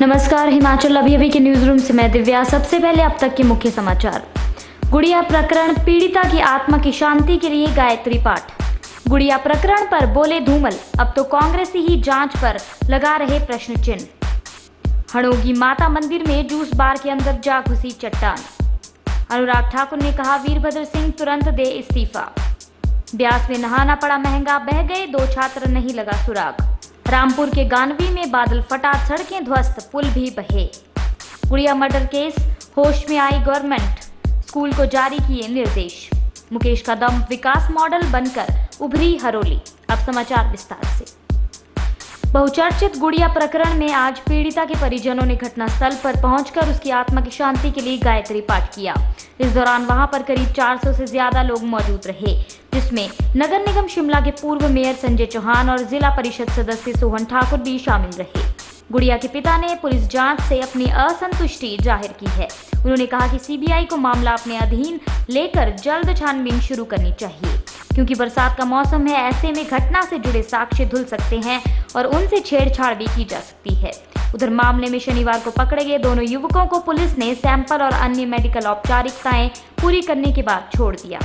नमस्कार, हिमाचल अभी के न्यूज रूम से मैं दिव्या। सबसे पहले अब तक के मुख्य समाचार। गुड़िया प्रकरण, पीड़िता की आत्मा की शांति के लिए गायत्री पाठ। गुड़िया प्रकरण पर बोले धूमल, अब तो कांग्रेस ही जांच पर लगा रहे प्रश्न चिन्ह। हड़ोगी माता मंदिर में जूस बार के अंदर जा घुसी चट्टान। अनुराग ठाकुर ने कहा, वीरभद्र सिंह तुरंत दे इस्तीफा। ब्यास में नहाना पड़ा महंगा, बह गए 2 छात्र, नहीं लगा सुराग। रामपुर के गानवी में बादल फटा, सड़कें ध्वस्त, पुल भी बहे। गुड़िया मर्डर केस, होश में आई गवर्नमेंट, स्कूल को जारी किए निर्देश। मुकेश का दम विकास मॉडल बनकर उभरी हरोली। अब समाचार विस्तार से। बहुचर्चित गुड़िया प्रकरण में आज पीड़िता के परिजनों ने घटनास्थल पर पहुंचकर उसकी आत्मा की शांति के लिए गायत्री पाठ किया। इस दौरान वहां पर करीब 400 से ज्यादा लोग मौजूद रहे, जिसमें नगर निगम शिमला के पूर्व मेयर संजय चौहान और जिला परिषद सदस्य सोहन ठाकुर भी शामिल रहे। गुड़िया के पिता ने पुलिस जांच से अपनी असंतुष्टि जाहिर की है। उन्होंने कहा कि सीबीआई को मामला अपने अधीन लेकर जल्द छानबीन शुरू करनी चाहिए, क्योंकि बरसात का मौसम है। ऐसे में घटना से जुड़े साक्ष्य धुल सकते हैं और उनसे छेड़छाड़ भी की जा सकती है। उधर मामले में शनिवार को पकड़े गए दोनों युवकों को पुलिस ने सैंपल और अन्य मेडिकल औपचारिकताएं पूरी करने के बाद छोड़ दिया।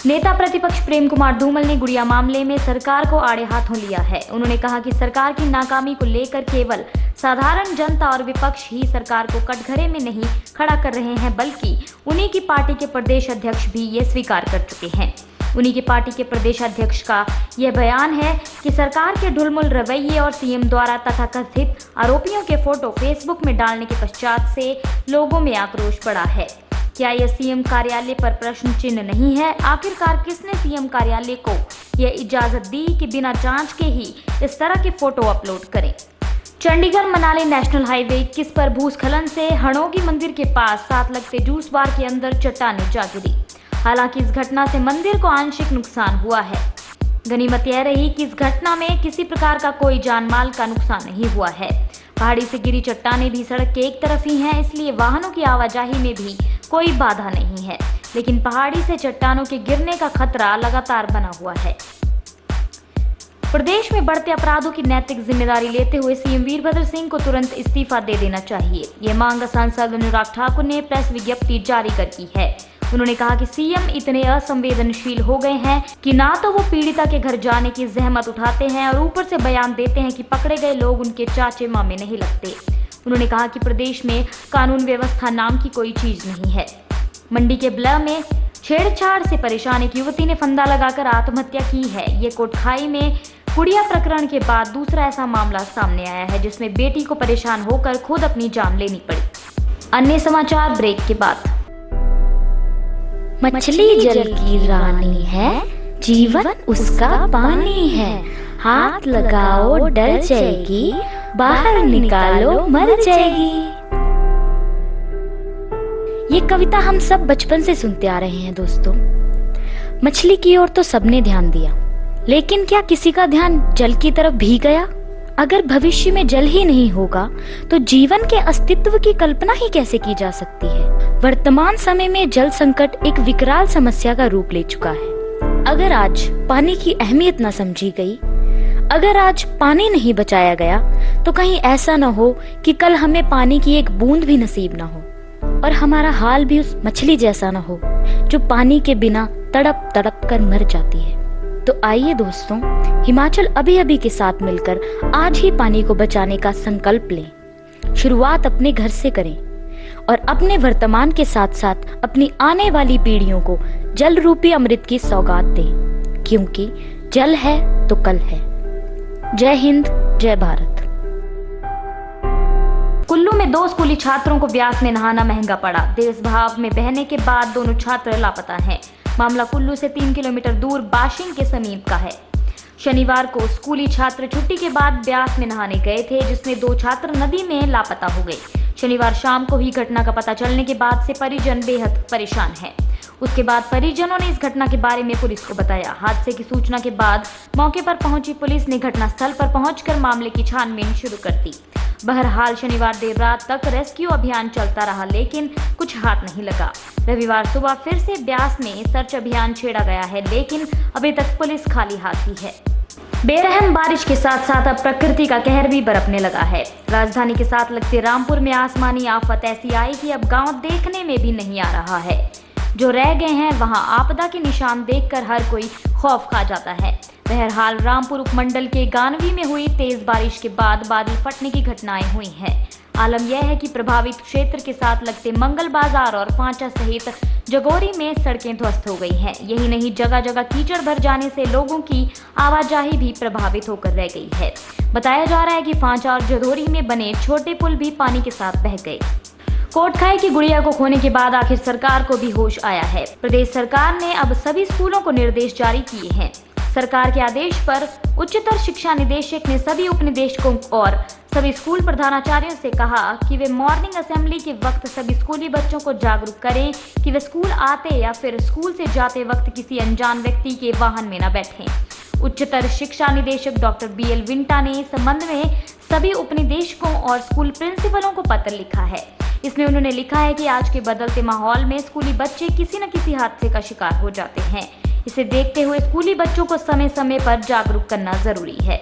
नेता प्रतिपक्ष प्रेम कुमार धूमल ने गुड़िया मामले में सरकार को आड़े हाथों लिया है। उन्होंने कहा कि सरकार की नाकामी को लेकर केवल साधारण जनता और विपक्ष ही सरकार को कटघरे में नहीं खड़ा कर रहे हैं, बल्कि उन्हीं की पार्टी के प्रदेश अध्यक्ष भी ये स्वीकार कर चुके हैं। उन्हीं की पार्टी के प्रदेश अध्यक्ष का यह बयान है कि सरकार के ढुलमुल रवैये और सीएम द्वारा तथाकथित आरोपियों के फोटो फेसबुक में डालने के पश्चात से लोगों में आक्रोश बढ़ा है। क्या यह सीएम कार्यालय पर प्रश्न चिन्ह नहीं है? आखिरकार किसने सीएम कार्यालय को यह इजाजत दी कि बिना जांच के ही इस तरह के फोटो अपलोड करें? चंडीगढ़ मनाली नेशनल हाईवे 21 पर भूस्खलन से हड़ोगी मंदिर के पास साथ लगते जूस बार के अंदर चट्टानें जा गिरी। हालांकि इस घटना से मंदिर को आंशिक नुकसान हुआ है। गनीमत यह रही कि इस घटना में किसी प्रकार का कोई जान माल का नुकसान नहीं हुआ है। पहाड़ी से गिरी चट्टानें भी सड़क के एक तरफ ही हैं, इसलिए वाहनों की आवाजाही में भी कोई बाधा नहीं है। लेकिन पहाड़ी से चट्टानों के गिरने का खतरा लगातार बना हुआ है। प्रदेश में बढ़ते अपराधों की नैतिक जिम्मेदारी लेते हुए सीएम वीरभद्र सिंह को तुरंत इस्तीफा दे देना चाहिए। ये मांग सांसद अनुराग ठाकुर ने प्रेस विज्ञप्ति जारी कर की है। उन्होंने कहा कि सीएम इतने असंवेदनशील हो गए हैं कि ना तो वो पीड़िता के घर जाने की जहमत उठाते हैं और ऊपर से बयान देते हैं कि पकड़े गए लोग उनके चाचे मामे नहीं लगते। उन्होंने कहा कि प्रदेश में कानून व्यवस्था नाम की कोई चीज नहीं है। मंडी के ब्ला में छेड़छाड़ से परेशान एक युवती ने फंदा लगाकर आत्महत्या की है। ये कोटखाई में गुड़िया प्रकरण के बाद दूसरा ऐसा मामला सामने आया है, जिसमें बेटी को परेशान होकर खुद अपनी जान लेनी पड़ी। अन्य समाचार ब्रेक के बाद। मछली जल की रानी है, जीवन उसका पानी है। हाथ लगाओ डर जाएगी, बाहर निकालो मर जाएगी। ये कविता हम सब बचपन से सुनते आ रहे हैं दोस्तों। मछली की ओर तो सबने ध्यान दिया, लेकिन क्या किसी का ध्यान जल की तरफ भी गया? अगर भविष्य में जल ही नहीं होगा तो जीवन के अस्तित्व की कल्पना ही कैसे की जा सकती है? वर्तमान समय में जल संकट एक विकराल समस्या का रूप ले चुका है। अगर आज पानी की अहमियत न समझी गई, अगर आज पानी नहीं बचाया गया, तो कहीं ऐसा न हो कि कल हमें पानी की एक बूंद भी नसीब न हो और हमारा हाल भी उस मछली जैसा न हो जो पानी के बिना तड़प तड़प कर मर जाती है। तो आइए दोस्तों, हिमाचल अभी के साथ मिलकर आज ही पानी को बचाने का संकल्प लें। शुरुआत अपने घर से करें और अपने वर्तमान के साथ साथ अपनी आने वाली पीढ़ियों को जल रूपी अमृत की सौगात दें, क्योंकि जल है तो कल है। जय हिंद, जय भारत। कुल्लू में 2 स्कूली छात्रों को ब्यास में नहाना महंगा पड़ा। देशभाव में बहने के बाद दोनों छात्र लापता हैं। मामला कुल्लू से 3 किलोमीटर दूर बाशिंग के समीप का है। शनिवार को स्कूली छात्र छुट्टी के बाद ब्यास में नहाने गए थे, जिसमें 2 छात्र नदी में लापता हो गए। शनिवार शाम को ही घटना का पता चलने के बाद से परिजन बेहद परेशान हैं। उसके बाद परिजनों ने इस घटना के बारे में पुलिस को बताया। हादसे की सूचना के बाद मौके पर पहुंची पुलिस ने घटनास्थल पर पहुंचकर मामले की छानबीन शुरू कर दी। बहरहाल शनिवार देर रात तक रेस्क्यू अभियान चलता रहा, लेकिन कुछ हाथ नहीं लगा। रविवार सुबह फिर से ब्यास में सर्च अभियान छेड़ा गया है, लेकिन अभी तक पुलिस खाली हाथ ही है। बेरहम बारिश के साथ साथ अब प्रकृति का कहर भी बरपने लगा है। राजधानी के साथ लगते रामपुर में आसमानी आफत ऐसी आई कि अब गांव देखने में भी नहीं आ रहा है। जो रह गए हैं वहां आपदा के निशान देखकर हर कोई खौफ खा जाता है। बहरहाल रामपुर उपमंडल के गानवी में हुई तेज बारिश के बाद बादल फटने की घटनाएं हुई हैं। आलम यह है कि प्रभावित क्षेत्र के साथ लगते मंगल बाजार और पांचा सहित जगोरी में सड़कें ध्वस्त हो गई हैं। यही नहीं, जगह जगह कीचड़ भर जाने से लोगों की आवाजाही भी प्रभावित होकर रह गई है। बताया जा रहा है कि पांचा और जगोरी में बने छोटे पुल भी पानी के साथ बह गए। कोटखाई की गुड़िया को खोने के बाद आखिर सरकार को भी होश आया है। प्रदेश सरकार ने अब सभी स्कूलों को निर्देश जारी किए हैं। सरकार के आदेश पर उच्चतर शिक्षा निदेशक ने सभी उपनिदेशकों और सभी स्कूल प्रधानाचार्यों से कहा कि वे मॉर्निंग असेंबली के वक्त सभी स्कूली बच्चों को जागरूक करें कि वे स्कूल आते या फिर स्कूल से जाते वक्त किसी अनजान व्यक्ति के वाहन में न बैठें। उच्चतर शिक्षा निदेशक डॉक्टर BL विंटा ने इस संबंध में सभी उपनिदेशकों और स्कूल प्रिंसिपलों को पत्र लिखा है। इसमें उन्होंने लिखा है कि आज के बदलते माहौल में स्कूली बच्चे किसी न किसी हादसे का शिकार हो जाते हैं। इसे देखते हुए स्कूली बच्चों को समय समय पर जागरूक करना जरूरी है।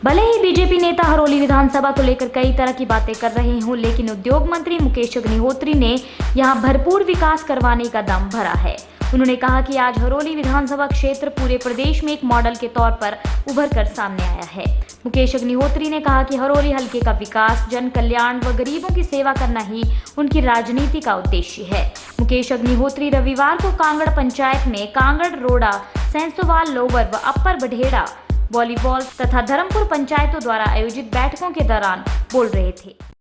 भले ही बीजेपी नेता हरोली विधानसभा को लेकर कई तरह की बातें कर रहे हों, लेकिन उद्योग मंत्री मुकेश अग्निहोत्री ने यहां भरपूर विकास करवाने का दम भरा है। उन्होंने कहा कि आज हरोली विधानसभा क्षेत्र पूरे प्रदेश में एक मॉडल के तौर पर उभर कर सामने आया है। मुकेश अग्निहोत्री ने कहा कि हरोली हलके का विकास, जन कल्याण व गरीबों की सेवा करना ही उनकी राजनीति का उद्देश्य है। मुकेश अग्निहोत्री रविवार को कांगड़ पंचायत में कांगड़, रोड़ा, सैंसोवाल, लोवर व अपर बढ़ेड़ा वॉलीबॉल तथा धर्मपुर पंचायतों द्वारा आयोजित बैठकों के दौरान बोल रहे थे।